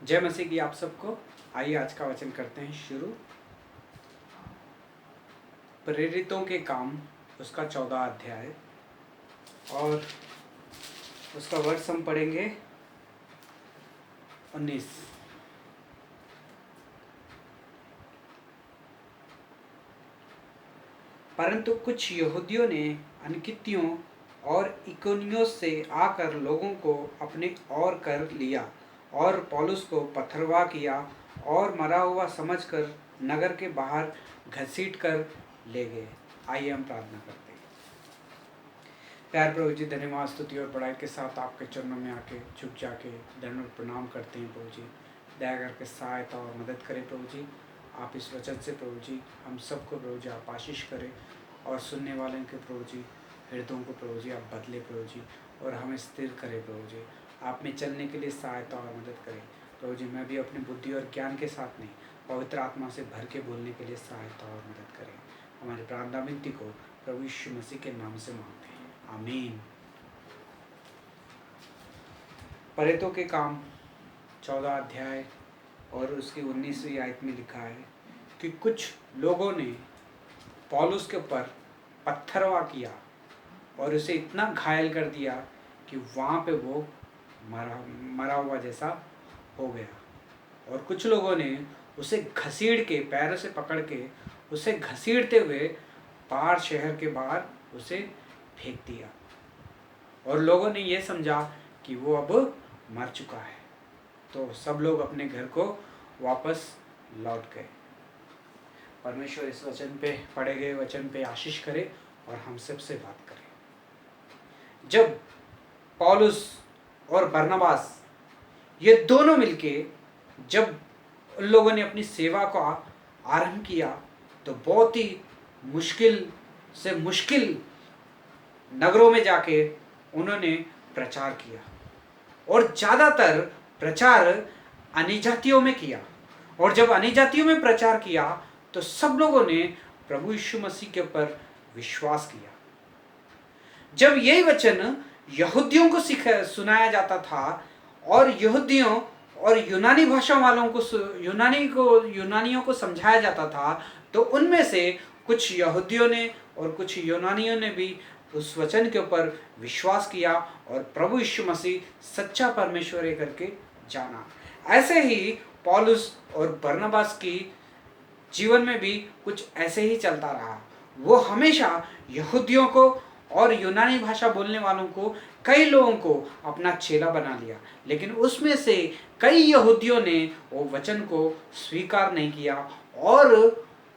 जय मसीह की आप सबको। आइए आज का वचन करते हैं शुरू। प्रेरितों के काम उसका 14 अध्याय और उसका वर्ष हम पढ़ेंगे 19। परंतु कुछ यहूदियों ने अनकित्तियों और इकोनियों से आकर लोगों को अपने ओर कर लिया और पौलुस को पथरवाह किया और मरा हुआ समझकर नगर के बाहर घसीट कर ले गए। आइए हम प्रार्थना करते हैं। प्यार प्रभु जी, धन्यवाद स्तुति और बड़ाई के साथ आपके चरणों में आके झुक जाके दंडवत प्रणाम करते हैं। प्रभु जी दया करके सहायता और मदद करें। प्रभु जी आप इस वचन से प्रभु जी हम सबको प्रभु जी आप आशीष करें और सुनने वाले के प्रभु जी हृदयों को प्रभु जी आप बदले प्रभु जी और हमें स्थिर करें। प्रभु जी आप में चलने के लिए सहायता और मदद करें। प्रभु जी मैं भी अपनी बुद्धि और ज्ञान के साथ नहीं पवित्र आत्मा से भर के बोलने के लिए सहायता और मदद करें। हमारी प्रार्थना विनती को प्रभु यीशु मसीह के नाम से मांगते हैं, आमीन। प्रेरितों के काम 14 अध्याय और उसकी 19वीं आयत में लिखा है कि कुछ लोगों ने पौलुस के ऊपर पत्थरवाह किया और उसे इतना घायल कर दिया कि वहाँ पे वो मरा हुआ जैसा हो गया। और कुछ लोगों ने उसे घसीट के पैरों से पकड़ के उसे घसीटते हुए बाहर शहर के बाहर उसे फेंक दिया और लोगों ने ये समझा कि वो अब मर चुका है। तो सब लोग अपने घर को वापस लौट गए। परमेश्वर इस वचन पे पढ़े गए वचन पे आशीष करे और हम सबसे बात करें। जब पौलुस और बरनबास ये दोनों मिलके जब उन लोगों ने अपनी सेवा का आरंभ किया तो बहुत ही मुश्किल से मुश्किल नगरों में जाके उन्होंने प्रचार किया और ज़्यादातर प्रचार अन्य जातियों में किया। और जब अन्य जातियों में प्रचार किया तो सब लोगों ने प्रभु यीशु मसीह के ऊपर विश्वास किया। जब यही वचन यहूदियों को सुनाया जाता था और यहूदियों और यूनानी भाषा वालों को यूनानियों को समझाया जाता था तो उनमें से कुछ यहूदियों ने और कुछ यूनानियों ने भी उस वचन के ऊपर विश्वास किया और प्रभु यीशु मसीह सच्चा परमेश्वर है करके जाना। ऐसे ही पौलुस और बरनबास की जीवन में भी कुछ ऐसे ही चलता रहा। वो हमेशा यहूदियों को और यूनानी भाषा बोलने वालों को कई लोगों को अपना चेला बना लिया, लेकिन उसमें से कई यहूदियों ने वो वचन को स्वीकार नहीं किया और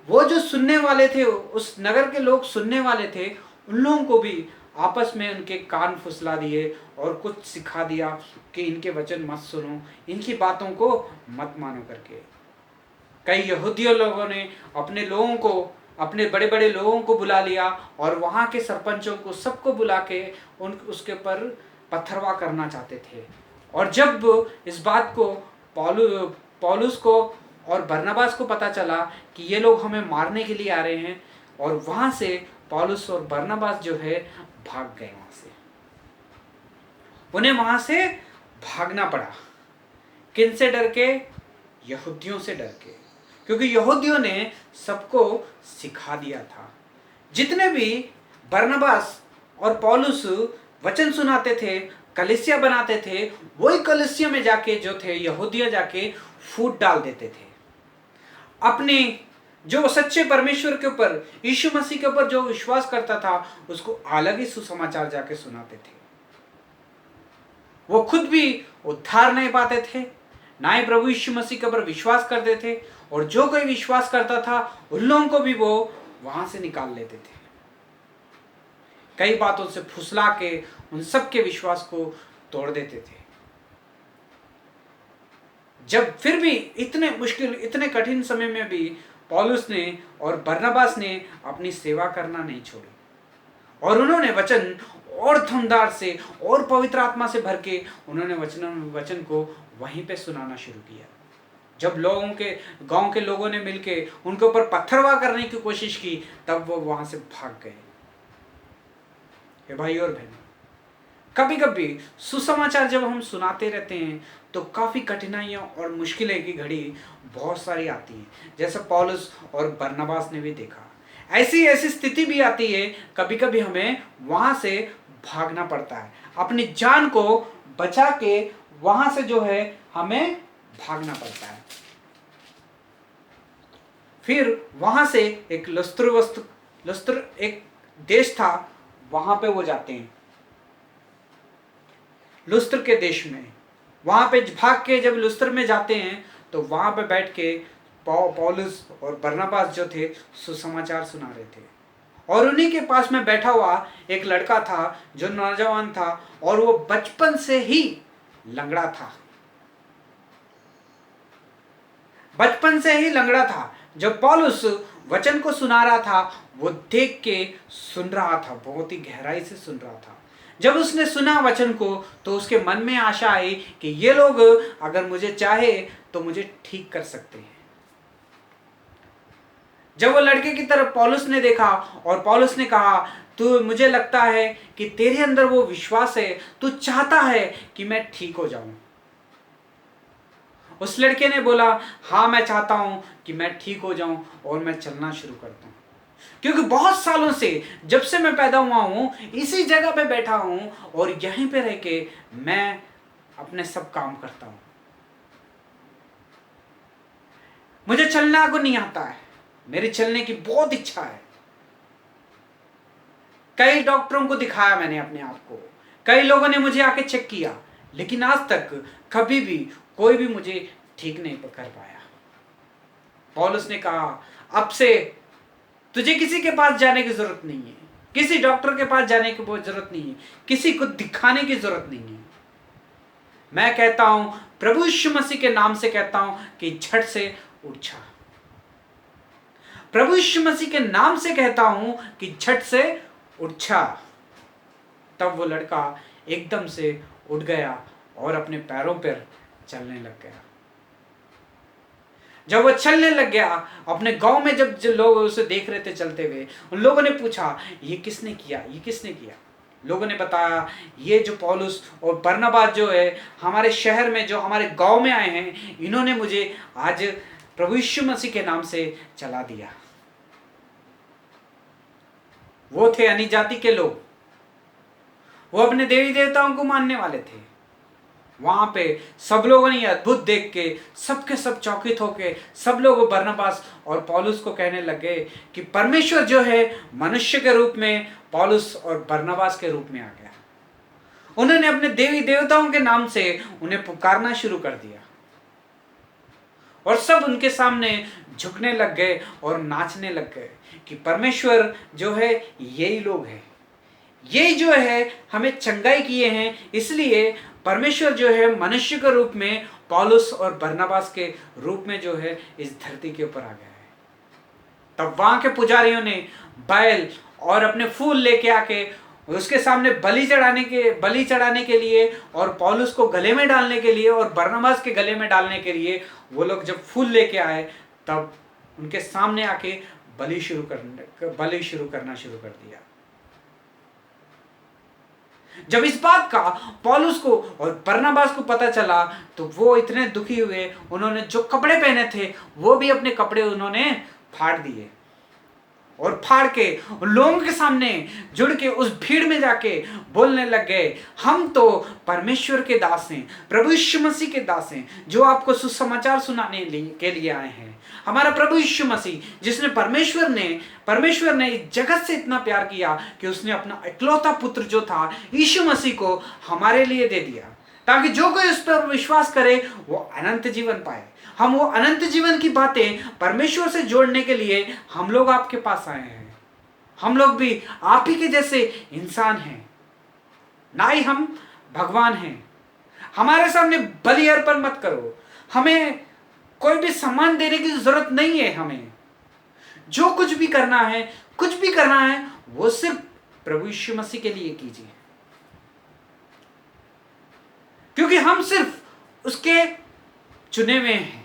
वो जो सुनने वाले थे, उस नगर के लोग सुनने वाले थे, उन लोगों को भी आपस में उनके कान फुसला दिए और कुछ सिखा दिया कि इनके वचन मत सुनो, इनकी बातों को मत मानो करके। कई यहूदियों लोगों ने अपने लोगों को, अपने बड़े बड़े लोगों को बुला लिया और वहाँ के सरपंचों को सबको बुला के उसके ऊपर पत्थरवाह करना चाहते थे। और जब इस बात को पौलुस को और बरनबास को पता चला कि ये लोग हमें मारने के लिए आ रहे हैं और वहाँ से पौलुस और बरनबास जो है भाग गए वहाँ से। उन्हें वहाँ से भागना पड़ा। किन से डर के? यहूदियों से डर के, क्योंकि यहूदियों ने सबको सिखा दिया था। जितने भी बरनबास और पौलुस वचन सुनाते थे, कलीसिया बनाते थे, वही कलीसिया में जाके जो थे यहूदिया जाके फूट डाल देते थे। अपने जो सच्चे परमेश्वर के ऊपर, यीशु मसीह के ऊपर जो विश्वास करता था उसको अलग ही सुसमाचार जाके सुनाते थे। वो खुद भी उद्धार नहीं पाते थे, ना ही प्रभु यीशु मसीह के ऊपर विश्वास करते थे, और जो कोई विश्वास करता था उन लोगों को भी वो वहां से निकाल लेते थे। कई बातों से फुसला के उन सबके विश्वास को तोड़ देते थे। जब फिर भी इतने मुश्किल, इतने कठिन समय में भी पौलुस ने और बरनबास ने अपनी सेवा करना नहीं छोड़ी और उन्होंने वचन और धमदार से और पवित्र आत्मा से भर के उन्होंने वचन को वहीं पे सुनाना शुरू किया। जब लोगों के गांव के लोगों ने मिलके उनके ऊपर पत्थरवाह करने की कोशिश की तब वो वहां से भाग गए। हे भाई और बहनों, कभी कभी सुसमाचार जब हम सुनाते रहते हैं तो काफ़ी कठिनाइयाँ और मुश्किलें की घड़ी बहुत सारी आती हैं, जैसे पौलुस और बरनबास ने भी देखा। ऐसी ऐसी स्थिति भी आती है, कभी कभी हमें वहाँ से भागना पड़ता है, अपनी जान को बचा के वहाँ से जो है हमें भागना पड़ता है। फिर वहाँ से एक लुस्त्र एक देश था, वहाँ पे वो जाते हैं, लुस्त्र के देश में। वहाँ पे भाग के जब लुस्त्र में जाते हैं तो वहाँ पे बैठ के पौलुस और बरनबास जो थे सुसमाचार सुना रहे थे। और उन्हीं के पास में बैठा हुआ एक लड़का था जो नौजवान था, और वो बचपन से ही लंगड़ा था, बचपन से ही लंगड़ा था। जब पौलुस वचन को सुना रहा था वो देख के सुन रहा था, बहुत ही गहराई से सुन रहा था। जब उसने सुना वचन को तो उसके मन में आशा आई कि ये लोग अगर मुझे चाहे तो मुझे ठीक कर सकते हैं। जब वो लड़के की तरफ पौलुस ने देखा और पौलुस ने कहा, तू, मुझे लगता है कि तेरे अंदर वो विश्वास है, तू चाहता है कि मैं ठीक हो जाऊं। उस लड़के ने बोला, हाँ मैं चाहता हूं कि मैं ठीक हो जाऊं और मैं चलना शुरू करता हूं, क्योंकि बहुत सालों से, जब से मैं पैदा हुआ हूं, इसी जगह पे बैठा हूं और यहीं पे रह के मैं अपने सब काम करता हूं। मुझे चलना को नहीं आता है, मेरी चलने की बहुत इच्छा है। कई डॉक्टरों को दिखाया मैंने अपने आप को, कई लोगों ने मुझे आके चेक किया, लेकिन आज तक कभी भी कोई भी मुझे ठीक नहीं कर पाया। पौलुस ने कहा, अब से तुझे किसी के पास जाने की जरूरत नहीं है, किसी डॉक्टर के पास जाने की बहुत जरूरत नहीं है, किसी को दिखाने की जरूरत नहीं है। मैं कहता हूं, प्रभु यीशु मसीह के नाम से कहता हूं कि झट से उठ जा। प्रभु यीशु मसीह के नाम से कहता हूं कि झट से उठ जा। तब वो लड़का एकदम से उठ गया और अपने पैरों पर चलने लग गया। जब वो चलने लग गया, अपने गांव में जब लोग उसे देख रहे थे चलते हुए, उन लोगों ने पूछा, ये किसने किया, ये किसने किया? लोगों ने बताया, ये जो पौलुस और बरनबास जो है हमारे शहर में, जो हमारे गांव में आए हैं, इन्होंने मुझे आज प्रभु यीशु मसीह के नाम से चला दिया। वो थे अन्य जाति के लोग, वो अपने देवी देवताओं को मानने वाले थे। वहां पे सब लोगों ने अद्भुत देख के सबके सब चौकित होके सब लोग बरनबास और पौलुस को कहने लगे कि परमेश्वर जो है मनुष्य के रूप में पौलुस और बरनबास के रूप में आ गया। उन्होंने अपने देवी देवताओं के नाम से उन्हें पुकारना शुरू कर दिया और सब उनके सामने झुकने लग गए और नाचने लग गए कि परमेश्वर जो है यही लोग हैं, यही जो है हमें चंगाई किए हैं, इसलिए परमेश्वर जो है मनुष्य के रूप में पौलुस और बरनबास के रूप में जो है इस धरती के ऊपर आ गया है। तब वहां के पुजारियों ने बैल और अपने फूल लेके आके उसके सामने बलि चढ़ाने के लिए और पौलुस को गले में डालने के लिए और बरनबास के गले में डालने के लिए वो लोग जब फूल लेके आए, तब उनके सामने आके बलि शुरू करना शुरू कर दिया। जब इस बात का पौलुस को और बरनबास को पता चला तो वो इतने दुखी हुए, उन्होंने जो कपड़े पहने थे वो भी अपने कपड़े उन्होंने फाड़ दिए और फाड़ के लोगों के सामने जुड़ के उस भीड़ में जाके बोलने लग गए, हम तो परमेश्वर के दास हैं, प्रभु यीशु मसीह के दास हैं, जो आपको सुसमाचार सुनाने के लिए आए हैं। हमारा प्रभु यीशु मसीह, जिसने परमेश्वर ने इस जगत से इतना प्यार किया कि उसने अपना इकलौता पुत्र जो था यीशु मसीह को हमारे लिए दे दिया, ताकि जो कोई उस पर विश्वास करे वो अनंत जीवन पाए। हम वो अनंत जीवन की बातें परमेश्वर से जोड़ने के लिए हम लोग आपके पास आए हैं। हम लोग भी आप ही के जैसे इंसान हैं, ना ही हम भगवान हैं। हमारे सामने बलि अर्पण मत करो, हमें कोई भी सम्मान देने की जरूरत नहीं है। हमें जो कुछ भी करना है वो सिर्फ प्रभु यीशु मसीह के लिए कीजिए, क्योंकि हम सिर्फ उसके चुने हुए हैं।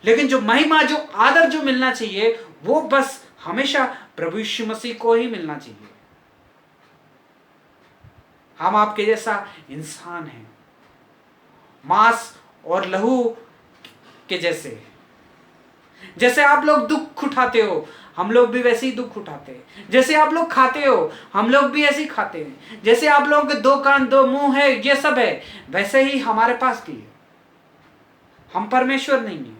लेकिन जो महिमा, जो आदर जो मिलना चाहिए वो बस हमेशा प्रभु यीशु मसीह को ही मिलना चाहिए। हम आपके जैसा इंसान हैं, मांस और लहू के जैसे। जैसे आप लोग दुख उठाते हो, हम लोग भी वैसे ही दुख उठाते हैं। जैसे आप लोग खाते हो, हम लोग भी ऐसे ही खाते हैं। जैसे आप लोगों के दो कान दो मुंह है, ये सब है, वैसे ही हमारे पास भी है। हम परमेश्वर नहीं है,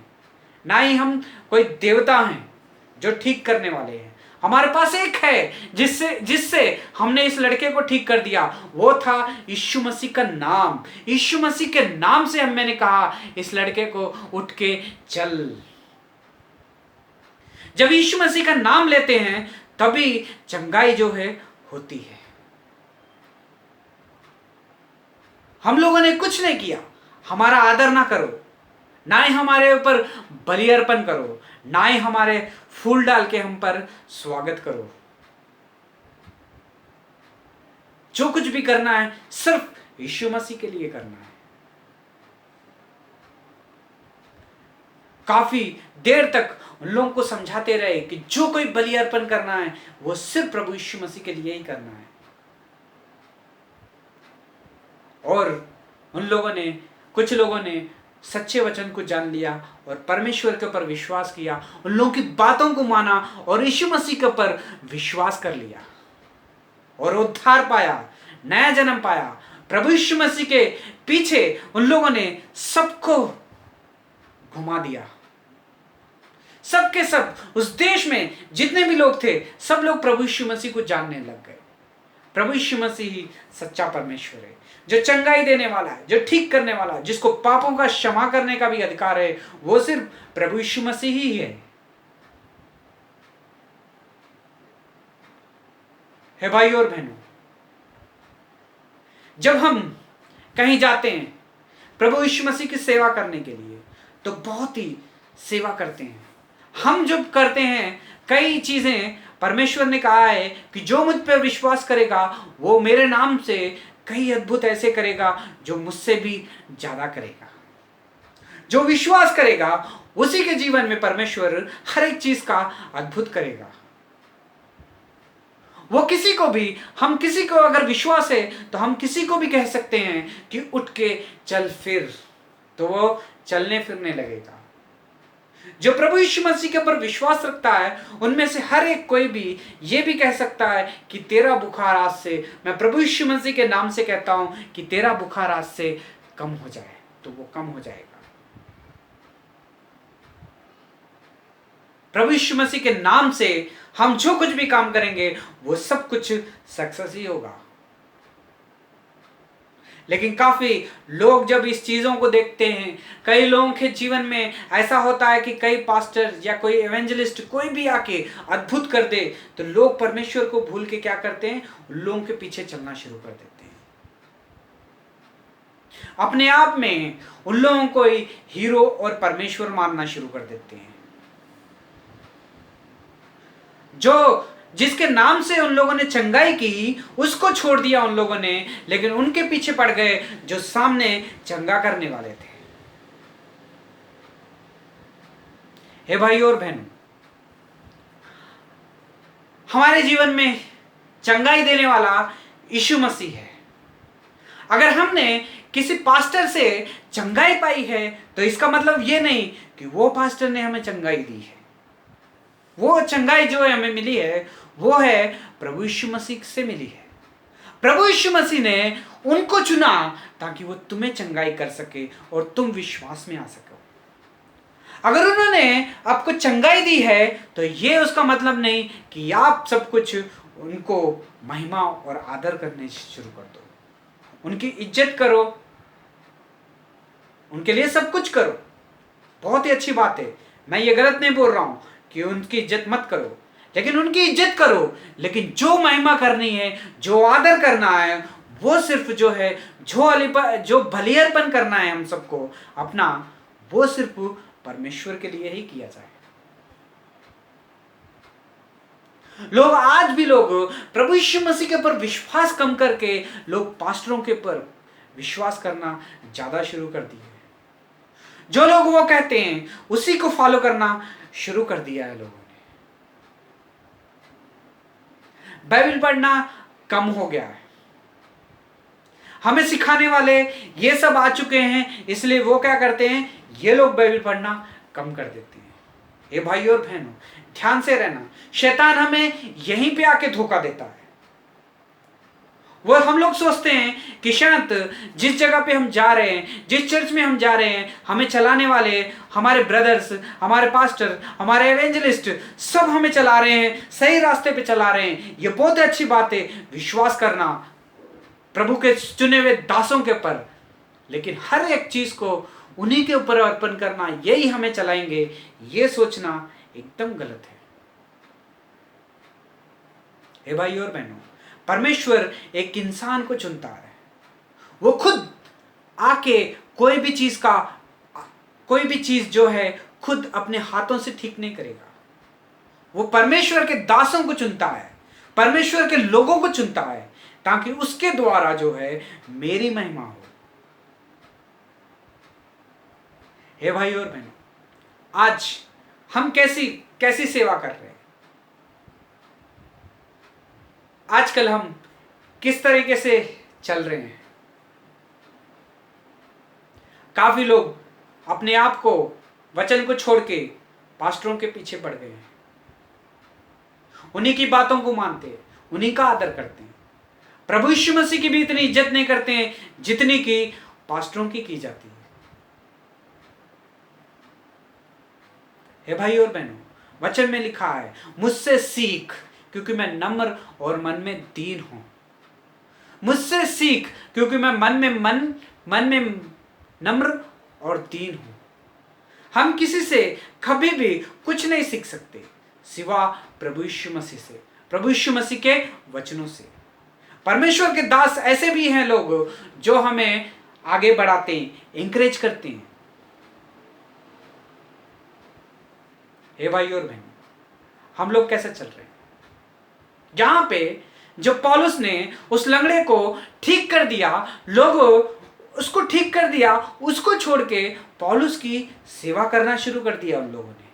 ना ही हम कोई देवता हैं जो ठीक करने वाले हैं। हमारे पास एक है जिससे जिससे हमने इस लड़के को ठीक कर दिया, वो था यीशु मसीह का नाम। यीशु मसीह के नाम से मैंने कहा इस लड़के को उठ के चल। जब यीशु मसीह का नाम लेते हैं तभी चंगाई जो है होती है। हम लोगों ने कुछ नहीं किया, हमारा आदर ना करो, ना ही हमारे ऊपर बलि अर्पण करो, ना ही हमारे फूल डाल के हम पर स्वागत करो। जो कुछ भी करना है सिर्फ यीशु मसीह के लिए करना है। काफी देर तक उन लोगों को समझाते रहे कि जो कोई बलि अर्पण करना है वो सिर्फ प्रभु यीशु मसीह के लिए ही करना है। और उन लोगों ने, कुछ लोगों ने सच्चे वचन को जान लिया और परमेश्वर के ऊपर विश्वास किया, उन लोगों की बातों को माना और यीशु मसीह के ऊपर विश्वास कर लिया और उद्धार पाया, नया जन्म पाया। प्रभु यीशु मसीह के पीछे उन लोगों ने सबको घुमा दिया। सबके सब उस देश में जितने भी लोग थे, सब लोग प्रभु यीशु मसीह को जानने लग गए। प्रभु यीशु मसीह ही सच्चा परमेश्वर है, जो चंगाई देने वाला है, जो ठीक करने वाला है, जिसको पापों का क्षमा करने का भी अधिकार है, वो सिर्फ प्रभु यीशु मसीह ही है। हे भाई और बहनों, जब हम कहीं जाते हैं प्रभु यीशु मसीह की सेवा करने के लिए, तो बहुत ही सेवा करते हैं। हम जब करते हैं कई चीजें, परमेश्वर ने कहा है कि जो मुझ पर विश्वास करेगा वो मेरे नाम से कई अद्भुत ऐसे करेगा जो मुझसे भी ज्यादा करेगा। जो विश्वास करेगा उसी के जीवन में परमेश्वर हर एक चीज का अद्भुत करेगा। वो किसी को भी, हम किसी को अगर विश्वास है तो हम किसी को भी कह सकते हैं कि उठ के चल फिर, तो वो चलने फिरने लगेगा। जो प्रभु यीशु मसीह के ऊपर विश्वास रखता है उनमें से हर एक कोई भी ये भी कह सकता है कि तेरा बुखार आज से, मैं प्रभु यीशु मसीह के नाम से कहता हूं कि तेरा बुखार आज से कम हो जाए, तो वो कम हो जाएगा। प्रभु यीशु मसीह के नाम से हम जो कुछ भी काम करेंगे वो सब कुछ सक्सेस ही होगा। लेकिन काफी लोग जब इस चीजों को देखते हैं, कई लोगों के जीवन में ऐसा होता है कि कई पास्टर या कोई एवेंजलिस्ट कोई भी आके अद्भुत कर दे, तो लोग परमेश्वर को भूल के क्या करते हैं, उन लोगों के पीछे चलना शुरू कर देते हैं। अपने आप में उन लोगों को ही हीरो और परमेश्वर मानना शुरू कर देते हैं। जो जिसके नाम से उन लोगों ने चंगाई की उसको छोड़ दिया उन लोगों ने, लेकिन उनके पीछे पड़ गए जो सामने चंगा करने वाले थे। हे भाई और बहन, हमारे जीवन में चंगाई देने वाला यीशु मसीह है। अगर हमने किसी पास्टर से चंगाई पाई है तो इसका मतलब ये नहीं कि वो पास्टर ने हमें चंगाई दी है। वो चंगाई जो हमें मिली है वो है प्रभु यीशु मसीह से मिली है। प्रभु यीशु मसीह ने उनको चुना ताकि वो तुम्हें चंगाई कर सके और तुम विश्वास में आ सको। अगर उन्होंने आपको चंगाई दी है तो ये उसका मतलब नहीं कि आप सब कुछ उनको महिमा और आदर करने शुरू कर दो, उनकी इज्जत करो, उनके लिए सब कुछ करो। बहुत ही अच्छी बात है, मैं ये गलत नहीं बोल रहा हूं कि उनकी इज्जत मत करो, लेकिन उनकी इज्जत करो। लेकिन जो महिमा करनी है, जो आदर करना है, वो सिर्फ जो है, जो बलि अर्पण करना है हम सबको अपना, वो सिर्फ परमेश्वर के लिए ही किया जाए। लोग आज भी प्रभु यीशु मसीह के ऊपर विश्वास कम करके लोग पास्टरों के ऊपर विश्वास करना ज्यादा शुरू कर दिए। जो लोग वो कहते हैं उसी को फॉलो करना शुरू कर दिया है। लोगों ने बाइबल पढ़ना कम हो गया है। हमें सिखाने वाले ये सब आ चुके हैं, इसलिए वो क्या करते हैं, ये लोग बाइबल पढ़ना कम कर देते हैं। ये भाई और बहनों, ध्यान से रहना, शैतान हमें यहीं पे आके धोखा देता है। वो हम लोग सोचते हैं कि शायद जिस जगह पे हम जा रहे हैं, जिस चर्च में हम जा रहे हैं, हमें चलाने वाले हमारे ब्रदर्स, हमारे पास्टर, हमारे एवेंजलिस्ट सब हमें चला रहे हैं, सही रास्ते पे चला रहे हैं। ये बहुत अच्छी बात है, विश्वास करना प्रभु के चुने हुए दासों के ऊपर, लेकिन हर एक चीज को उन्हीं के ऊपर अर्पण करना, यही हमें चलाएंगे, ये सोचना एकदम गलत है। हे भाई और बहनों, परमेश्वर एक इंसान को चुनता है। वो खुद आके कोई भी चीज जो है खुद अपने हाथों से ठीक नहीं करेगा। वो परमेश्वर के दासों को चुनता है, परमेश्वर के लोगों को चुनता है, ताकि उसके द्वारा जो है मेरी महिमा हो। हे भाई और बहनों, आज हम कैसी सेवा कर रहे हैं? आजकल हम किस तरीके से चल रहे हैं? काफी लोग अपने आप को, वचन को छोड़ के पास्टरों के पीछे पड़ गए हैं, उन्हीं की बातों को मानते हैं, उन्हीं का आदर करते हैं। प्रभु यीशु मसीह की भी इतनी इज्जत नहीं करते हैं जितनी की पास्टरों की जाती है। हे भाई और बहनों, वचन में लिखा है, मुझसे सीख क्योंकि मैं नम्र और मन में दीन हूं। मुझसे सीख क्योंकि मैं मन में नम्र और दीन हूं। हम किसी से कभी भी कुछ नहीं सीख सकते सिवा प्रभु यीशु मसीह से, प्रभु यीशु मसीह के वचनों से। परमेश्वर के दास ऐसे भी हैं लोग जो हमें आगे बढ़ाते हैं, इंकरेज करते हैं। हे भाई और बहन, हम लोग कैसे चल रहे हैं? जहां पे जब पौलुस ने उस लंगड़े को ठीक कर दिया, लोग उसको ठीक कर दिया, उसको छोड़ के पौलुस की सेवा करना शुरू कर दिया। उन लोगों ने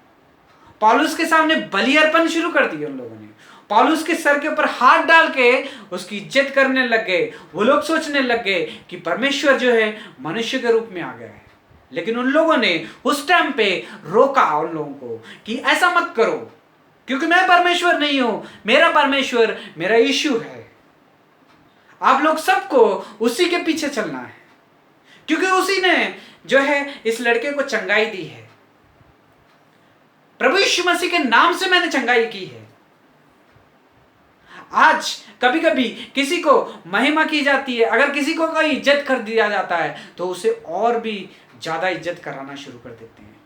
पौलुस के सामने बलि अर्पण शुरू कर दिया। उन लोगों ने पौलुस के सर के ऊपर हाथ डाल के उसकी इज्जत करने लग गए। वो लोग सोचने लग गए कि परमेश्वर जो है मनुष्य के रूप में आ गया है। लेकिन उन लोगों ने उस टाइम पे रोका उन लोगों को कि ऐसा मत करो, क्योंकि मैं परमेश्वर नहीं हूं, मेरा परमेश्वर मेरा यीशु है। आप लोग सबको उसी के पीछे चलना है, क्योंकि उसी ने जो है इस लड़के को चंगाई दी है। प्रभु यीशु मसीह के नाम से मैंने चंगाई की है। आज कभी कभी किसी को महिमा की जाती है, अगर किसी को कोई इज्जत कर दिया जाता है तो उसे और भी ज्यादा इज्जत कराना शुरू कर देते हैं।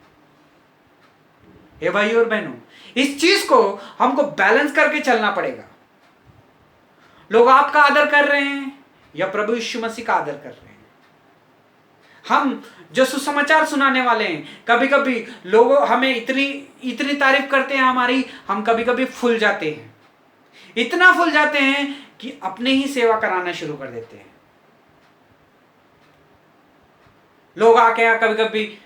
हे भाई और बहनों, इस चीज को हमको बैलेंस करके चलना पड़ेगा। लोग आपका आदर कर रहे हैं या प्रभु यीशु मसीह का आदर कर रहे हैं? हम जो सुसमाचार सुनाने वाले हैं, कभी कभी लोग हमें इतनी तारीफ करते हैं हमारी, हम कभी कभी फूल जाते हैं, इतना फूल जाते हैं कि अपने ही सेवा कराना शुरू कर देते हैं। लोग आके कभी कभी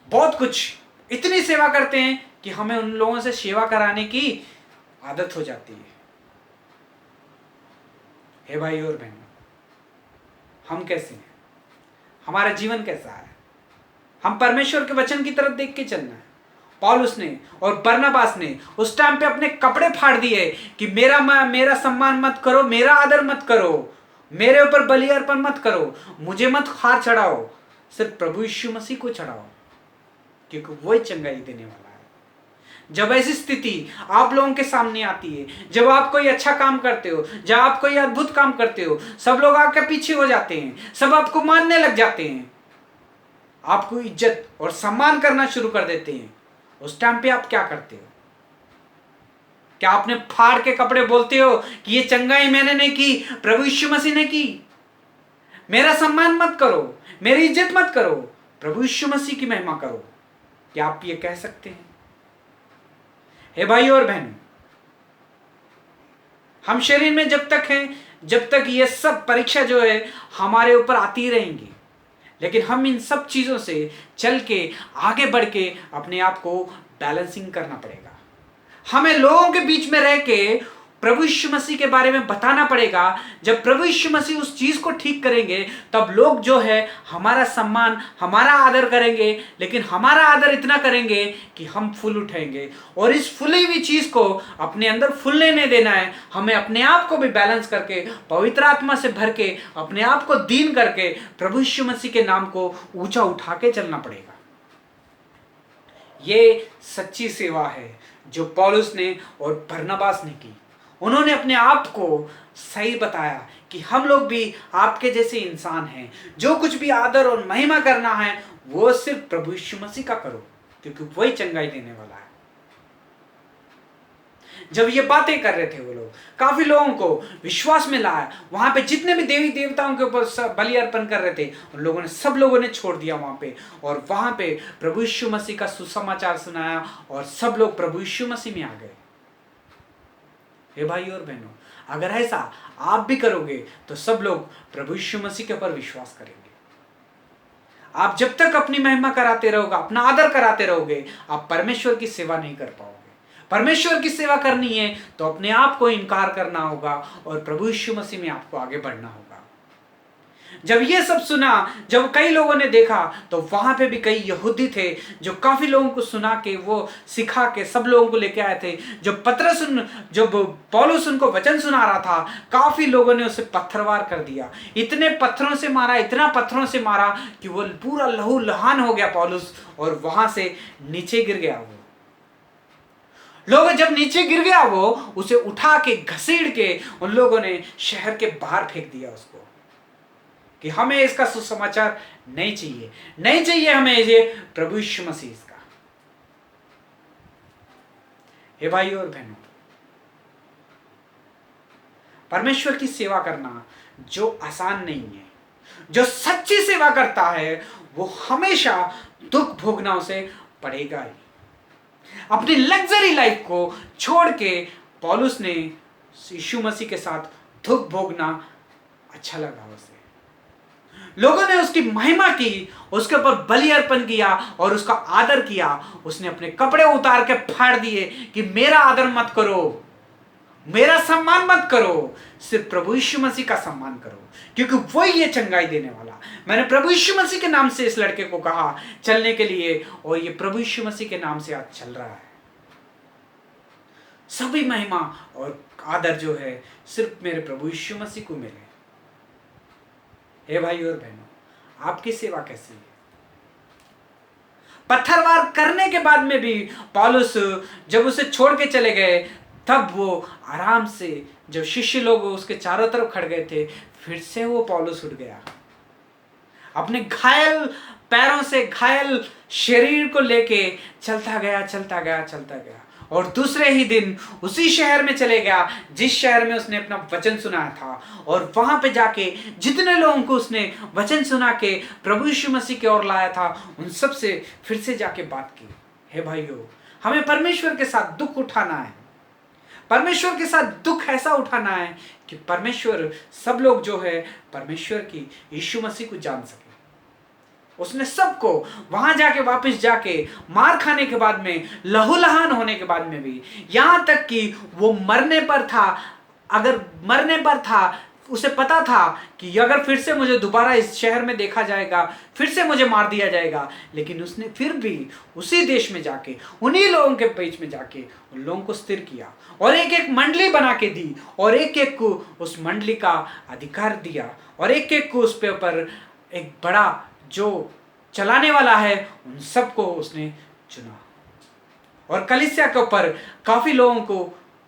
बहुत कुछ इतनी सेवा करते हैं कि हमें उन लोगों से सेवा कराने की आदत हो जाती है। हे भाई और बहनों, हम कैसे हैं? हमारा जीवन कैसा है? हम परमेश्वर के वचन की तरफ देख के चलना है। पौलुस ने और बरनबास ने उस टाइम पे अपने कपड़े फाड़ दिए कि मेरा सम्मान मत करो, मेरा आदर मत करो, मेरे ऊपर बलि अर्पण मत करो, मुझे मत हार चढ़ाओ, सिर्फ प्रभु यीशु मसीह को चढ़ाओ, क्योंकि वही चंगाई देने वाला है। जब ऐसी स्थिति आप लोगों के सामने आती है, जब आप कोई अच्छा काम करते हो, जब आप कोई अद्भुत काम करते हो, सब लोग आपके पीछे हो जाते हैं, सब आपको मानने लग जाते हैं, आपको इज्जत और सम्मान करना शुरू कर देते हैं। उस टाइम पे आप क्या करते हो? क्या आपने फाड़ के कपड़े बोलते हो कि ये चंगाई मैंने नहीं की, प्रभु यीशु मसीह ने की, मेरा सम्मान मत करो, मेरी इज्जत मत करो, प्रभु यीशु मसीह की महिमा करो? क्या आप ये कह सकते हैं? हे भाई और बहन, हम शरीर में जब तक हैं, जब तक ये सब परीक्षा जो है हमारे ऊपर आती रहेंगी, लेकिन हम इन सब चीजों से चल के आगे बढ़ के अपने आप को बैलेंसिंग करना पड़ेगा। हमें लोगों के बीच में रह के प्रभु यीशु मसीह के बारे में बताना पड़ेगा। जब प्रभु यीशु मसीह उस चीज को ठीक करेंगे तब लोग जो है हमारा सम्मान, हमारा आदर करेंगे, लेकिन हमारा आदर इतना करेंगे कि हम फूल उठाएंगे। और इस फूली हुई चीज को अपने अंदर फूलने नहीं देना है। हमें अपने आप को भी बैलेंस करके, पवित्र आत्मा से भर के, अपने आप को दीन करके प्रभु यीशु मसीह के नाम को ऊंचा उठा के चलना पड़ेगा। ये सच्ची सेवा है जो पौलुस ने और बरनबास ने की। उन्होंने अपने आप को सही बताया कि हम लोग भी आपके जैसे इंसान हैं। जो कुछ भी आदर और महिमा करना है वो सिर्फ प्रभु यीशु मसीह का करो, क्योंकि वही चंगाई देने वाला है। जब ये बातें कर रहे थे वो लोग, काफी लोगों को विश्वास में लाया। वहां पे जितने भी देवी देवताओं के ऊपर बलि अर्पण कर रहे थे उन लोगों ने, सब लोगों ने छोड़ दिया वहां पे, और वहां पे प्रभु यीशु मसीह का सुसमाचार सुनाया और सब लोग प्रभु यीशु मसीह में आ गए। हे भाई और बहनों, अगर ऐसा आप भी करोगे तो सब लोग प्रभु यीशु मसीह के ऊपर विश्वास करेंगे। आप जब तक अपनी महिमा कराते रहोगे, अपना आदर कराते रहोगे, आप परमेश्वर की सेवा नहीं कर पाओगे। परमेश्वर की सेवा करनी है तो अपने आप को इनकार करना होगा और प्रभु यीशु मसीह में आपको आगे बढ़ना होगा। जब ये सब सुना, जब कई लोगों ने देखा, तो वहां पे भी कई यहूदी थे जो काफी लोगों को सुना के, वो सिखा के सब लोगों को लेके आए थे। जब पौलुस उनको वचन सुना रहा था, काफी लोगों ने उसे पत्थरवार कर दिया। इतने पत्थरों से मारा, इतना पत्थरों से मारा कि वो पूरा लहू लहान हो गया पौलुस, और वहां से नीचे गिर गया। वो लोग जब नीचे गिर गया, वो उसे उठा के घसीट के उन लोगों ने शहर के बाहर फेंक दिया उसको, कि हमें इसका सुसमाचार नहीं चाहिए, नहीं चाहिए हमें ये प्रभु यीशु मसीह का। हे भाइयों और बहनों, परमेश्वर की सेवा करना जो आसान नहीं है, जो सच्ची सेवा करता है वो हमेशा दुख भोगना उसे पड़ेगा ही। अपनी लग्जरी लाइफ को छोड़ के पौलुस ने यीशु मसीह के साथ दुख भोगना अच्छा लगा उसे। लोगों ने उसकी महिमा की, उसके ऊपर बलि अर्पण किया और उसका आदर किया। उसने अपने कपड़े उतार के फाड़ दिए कि मेरा आदर मत करो, मेरा सम्मान मत करो, सिर्फ प्रभु यीशु मसीह का सम्मान करो, क्योंकि वही ये चंगाई देने वाला। मैंने प्रभु यीशु मसीह के नाम से इस लड़के को कहा चलने के लिए, और ये प्रभु यीशु मसीह के नाम से आज चल रहा है। सभी महिमा और आदर जो है सिर्फ मेरे प्रभु यीशु मसीह को मिले। हे भाई और बहनों, आपकी सेवा कैसी है? पत्थरवार करने के बाद में भी पौलुस जब उसे छोड़ के चले गए, तब वो आराम से, जब शिष्य लोग उसके चारों तरफ खड़ गए थे, फिर से वो पौलुस उठ गया। अपने घायल पैरों से, घायल शरीर को लेके चलता गया, चलता गया, चलता गया, और दूसरे ही दिन उसी शहर में चले गया जिस शहर में उसने अपना वचन सुनाया था। और वहां पे जाके जितने लोगों को उसने वचन सुना के प्रभु यीशु मसीह की ओर लाया था, उन सब से फिर से जाके बात की। हे भाइयों, हमें परमेश्वर के साथ दुख उठाना है। परमेश्वर के साथ दुख ऐसा उठाना है कि परमेश्वर, सब लोग जो है परमेश्वर की, यीशु मसीह को जान सके। उसने सबको वहां जाके, वापस जाके, मार खाने के बाद में, लहूलुहान होने के बाद में भी, यहां तक कि वो मरने पर था, अगर मरने पर था, उसे पता था कि अगर फिर से मुझे दोबारा इस शहर में देखा जाएगा, फिर से मुझे मार दिया जाएगा, लेकिन उसने फिर भी उसी देश में जाके, उन्हीं लोगों के बीच में जाके उन लोगों को स्थिर किया और एक एक मंडली बना के दी, और एक एक को उस मंडली का अधिकार दिया, और एक एक को उस पे ऊपर एक बड़ा जो चलाने वाला है, उन सबको उसने चुना। और कलीसिया के ऊपर काफी लोगों को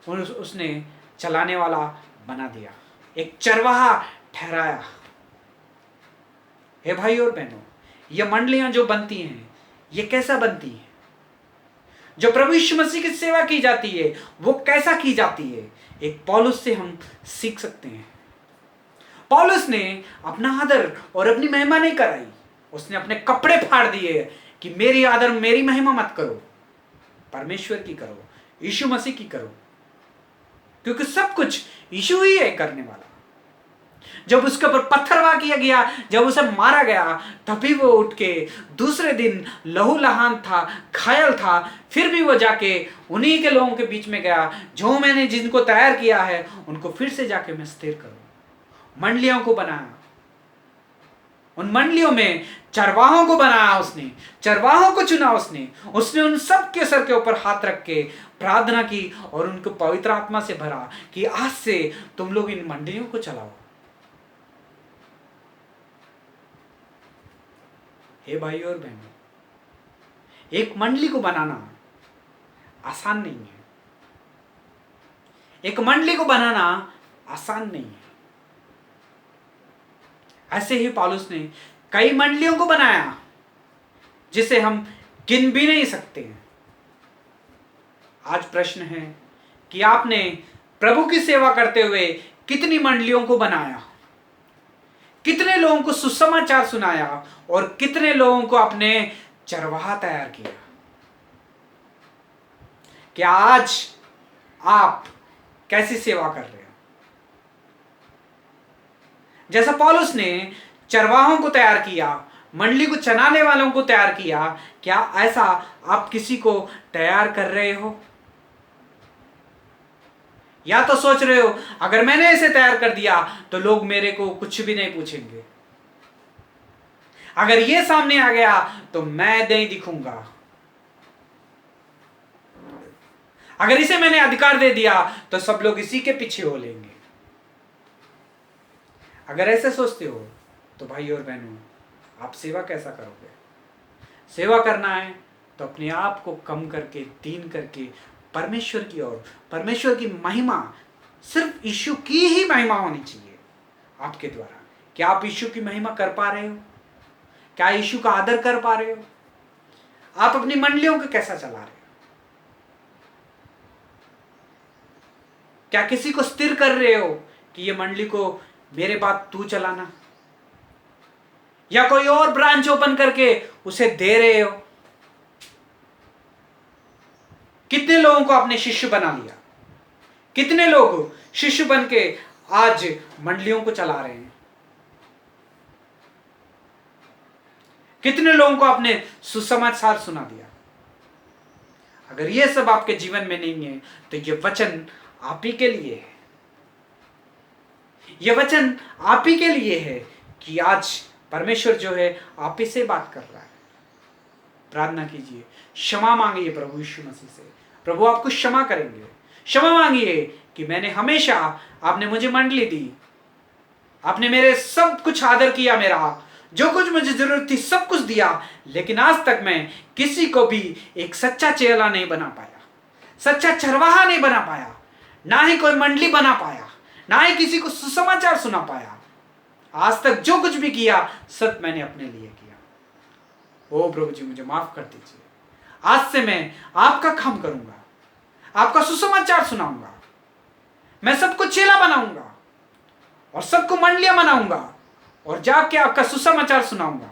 उसने चलाने वाला बना दिया, एक चरवाहा ठहराया। हे भाई और बहनों, ये मंडलियां जो बनती हैं, ये कैसा बनती हैं? जो प्रभु यीशु मसीह की सेवा की जाती है, वो कैसा की जाती है? एक पौलुस से हम सीख सकते हैं। पौलुस ने अपना आदर और अपनी महिमा नहीं कराई, उसने अपने कपड़े फाड़ दिए कि मेरी आदर, मेरी महिमा मत करो, परमेश्वर की करो, यीशु मसीह की करो, क्योंकि सब कुछ यीशु ही है करने वाला। जब उसके ऊपर पत्थरवाह किया गया, जब उसे मारा गया, तभी वो उठ के दूसरे दिन लहूलुहान था, घायल था, फिर भी वो जाके उन्हीं के लोगों के बीच में गया, जो मैंने जिनको तैयार किया है उनको फिर से जाके मैं स्थिर करूं। मंडलियों को बनाया, उन मंडलियों में चरवाहों को बनाया उसने, चरवाहों को चुना उसने उन सब के सर के ऊपर हाथ रख के प्रार्थना की और उनको पवित्र आत्मा से भरा कि आज से तुम लोग इन मंडलियों को चलाओ। हे भाइयों और बहनों, एक मंडली को बनाना आसान नहीं है। एक मंडली को बनाना आसान नहीं है। ऐसे ही पौलुस ने कई मंडलियों को बनाया जिसे हम गिन भी नहीं सकते हैं। आज प्रश्न है कि आपने प्रभु की सेवा करते हुए कितनी मंडलियों को बनाया, कितने लोगों को सुसमाचार सुनाया और कितने लोगों को अपने चरवाहा तैयार किया। क्या आज आप कैसी सेवा कर रहे हो? जैसा पौलुस ने चरवाहों को तैयार किया, मंडली को चनाने वालों को तैयार किया, क्या ऐसा आप किसी को तैयार कर रहे हो? या तो सोच रहे हो अगर मैंने इसे तैयार कर दिया तो लोग मेरे को कुछ भी नहीं पूछेंगे, अगर ये सामने आ गया तो मैं नहीं दिखूंगा, अगर इसे मैंने अधिकार दे दिया तो सब लोग इसी के पीछे हो लेंगे। अगर ऐसे सोचते हो तो भाई और बहनों, आप सेवा कैसा करोगे? सेवा करना है तो अपने आप को कम करके, दीन करके परमेश्वर की ओर, परमेश्वर की महिमा, सिर्फ यीशु की ही महिमा होनी चाहिए आपके द्वारा। क्या आप यीशु की महिमा कर पा रहे हो? क्या यीशु का आदर कर पा रहे हो? आप अपनी मंडलियों को कैसा चला रहे हो? क्या किसी को स्थिर कर रहे हो कि ये मंडली को मेरे बाद तू चलाना, या कोई और ब्रांच ओपन करके उसे दे रहे हो? कितने लोगों को आपने शिष्य बना लिया? कितने लोग शिष्य बन के आज मंडलियों को चला रहे हैं? कितने लोगों को आपने सुसमाचार सुना दिया? अगर ये सब आपके जीवन में नहीं है तो ये वचन आप ही के लिए है। ये वचन आप ही के लिए है कि आज परमेश्वर जो है आप ही से बात कर रहा है। प्रार्थना कीजिए, क्षमा मांगिए प्रभु यीशु मसीह से। प्रभु आपको क्षमा करेंगे। क्षमा मांगिए कि मैंने हमेशा, आपने मुझे मंडली दी, आपने मेरे सब कुछ आदर किया, मेरा जो कुछ मुझे जरूरत थी सब कुछ दिया, लेकिन आज तक मैं किसी को भी एक सच्चा चेला नहीं बना पाया, सच्चा चरवाहा नहीं बना पाया, ना ही कोई मंडली बना पाया, ना ही किसी को सुसमाचार सुना पाया। आज तक जो कुछ भी किया सब मैंने अपने लिए किया। ओ प्रभु जी, मुझे माफ कर दीजिए। आज से मैं आपका काम करूंगा, आपका सुसमाचार सुनाऊंगा, मैं सबको चेला बनाऊंगा और सबको मंडलियां बनाऊंगा और जाके आपका सुसमाचार सुनाऊंगा।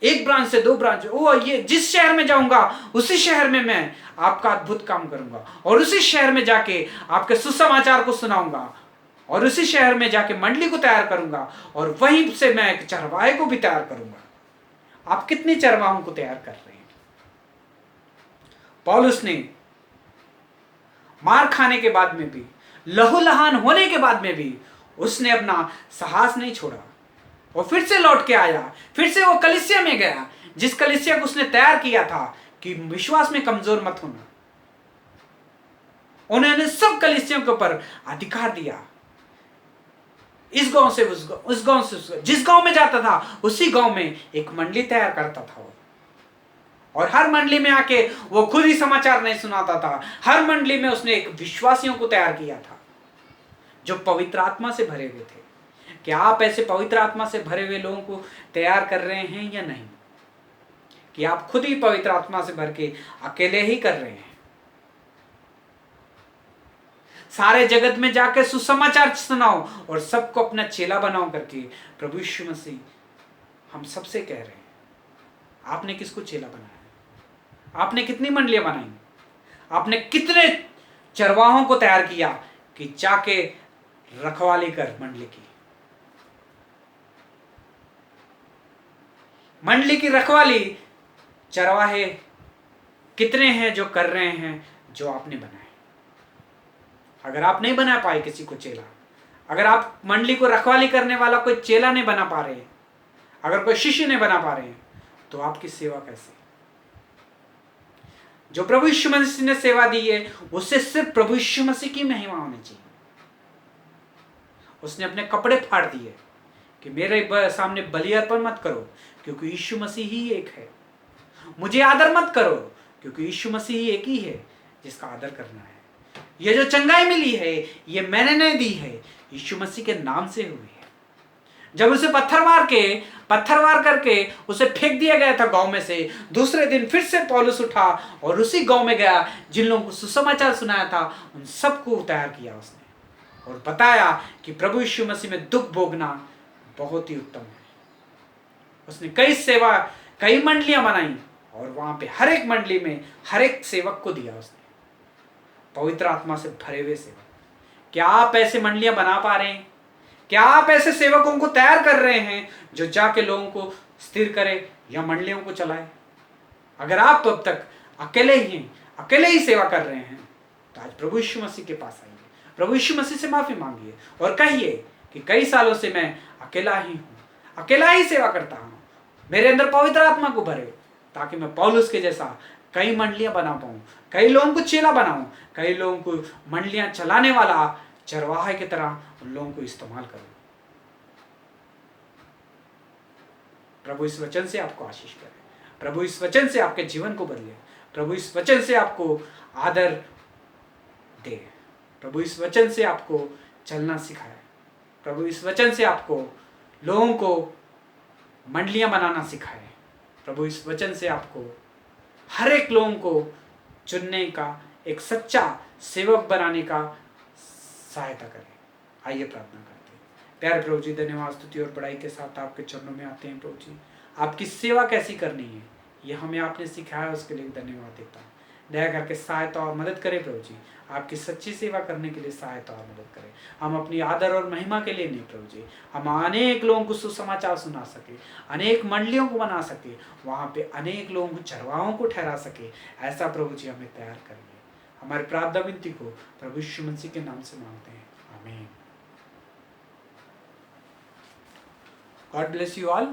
एक ब्रांच से दो ब्रांच, ओ ये जिस शहर में जाऊंगा उसी शहर में मैं आपका अद्भुत काम करूंगा और उसी शहर में जाके आपके सुसमाचार को सुनाऊंगा और उसी शहर में जाके मंडली को तैयार करूंगा और वहीं से मैं एक चरवाहे को भी तैयार करूंगा। आप कितने चरवाहों को तैयार कर रहे हैं? पौलुस ने मार खाने के बाद में भी, लहूलुहान होने के बाद में भी उसने अपना साहस नहीं छोड़ा और फिर से लौट के आया। फिर से वो कलीसिया में गया, जिस कलीसिया को उसने तैयार किया था कि विश्वास में कमजोर मत होना। उन्होंने सब कलीसियों के ऊपर अधिकार दिया, इस गांव से उस गांव से उस गांव, जिस गांव में जाता था उसी गांव में एक मंडली तैयार करता था वो। और हर मंडली में आके वो खुद ही समाचार नहीं सुनाता था, हर मंडली में उसने एक विश्वासियों को तैयार किया था जो पवित्र आत्मा से भरे हुए थे। क्या आप ऐसे पवित्र आत्मा से भरे हुए लोगों को तैयार कर रहे हैं या नहीं? कि आप खुद ही पवित्र आत्मा से भर के अकेले ही कर रहे हैं? सारे जगत में जाकर सुसमाचार सुनाओ और सबको अपना चेला बनाओ करके प्रभु यीशु मसीह हम सबसे कह रहे हैं। आपने किसको चेला बनाया? आपने कितनी मंडलियां बनाई? आपने कितने चरवाहों को तैयार किया? कि जाके रखवाली कर मंडली की। मंडली की रखवाली चरवाहे कितने हैं जो कर रहे हैं जो आपने बनाए। अगर आप नहीं बना पाए किसी को चेला, अगर आप मंडली को रखवाली करने वाला कोई चेला नहीं बना पा रहे, अगर कोई शिष्य नहीं बना पा रहे, तो आपकी सेवा कैसे? जो प्रभु यीशु मसीह ने सेवा दी है उससे सिर्फ प्रभु यीशु मसीह की महिमा होनी चाहिए। उसने अपने कपड़े फाड़ दिए कि मेरे सामने बलि अर्पण मत करो क्योंकि यीशु मसीह ही एक है। मुझे आदर मत करो क्योंकि यीशु मसीह ही एक ही है जिसका आदर करना है। ये जो चंगाई मिली है ये मैंने नहीं दी है, यीशु मसीह के नाम से हुई है। जब उसे पत्थर मार करके उसे फेंक दिया गया था गांव में से, दूसरे दिन फिर से पौलुस उठा और उसी गांव में गया, जिन लोगों को सुसमाचार सुनाया था उन सबको तैयार किया उसने और बताया कि प्रभु यीशु मसीह में दुख भोगना बहुत ही उत्तम है। उसने कई मंडलियां बनाई और वहां पे हर एक मंडली में हर एक सेवक को दिया उसने, पवित्र आत्मा से भरे हुए सेवक। क्या आप ऐसे मंडलियां बना पा रहे हैं? क्या आप ऐसे सेवकों को तैयार कर रहे हैं जो जाके लोगों को स्थिर करे या मंडलियों को चलाए? अगर आप अब तक अकेले ही सेवा कर रहे हैं तो आज प्रभु यीशु मसीह के पास आइए, प्रभु यीशु मसीह से माफी मांगिए और कहिए कि कई सालों से मैं अकेला ही सेवा करता हूं, मेरे अंदर पवित्र आत्मा को भरे ताकि मैं पौलुस के जैसा कई मंडलियां बना पाऊं, कई लोगों को चेला बनाऊं, कई लोगों को मंडलियां चलाने वाला चरवाहे की तरह उन लोगों को इस्तेमाल करूं। प्रभु इस वचन से आपको आशीष करे, प्रभु इस वचन से आपके जीवन को बदले, प्रभु इस वचन से आपको आदर दे, प्रभु इस वचन से आपको चलना सिखाए, प्रभु इस वचन से आपको लोगों को मंडलियां बनाना सिखाए, प्रभु इस वचन से आपको हर एक लोगों को चुनने का, एक सच्चा सेवक बनाने का सहायता करें। आइए प्रार्थना करते हैं। प्यारे प्रभु जी, धन्यवाद, स्तुति और बड़ाई के साथ आपके चरणों में आते हैं। प्रभु जी, आपकी सेवा कैसी करनी है ये हमें आपने सिखाया, उसके लिए धन्यवाद देता हूँ। दया करके सहायता और मदद करें प्रभु जी, आपकी सच्ची सेवा करने के लिए सहायता और मदद करें। हम अपनी आदर और महिमा के लिए नहीं प्रभु जी, हम अनेक लोगों को सुसमाचार सुना सके, अनेक मंडलियों को बना सके, वहाँ पे अनेक लोगों को चरवाहों को ठहरा सके, ऐसा प्रभु जी हमें तैयार करिए। हमारी प्रार्थना विनती को प्रभु यीशु मसीह के नाम से मांगते हैं, आमीन। God bless you all.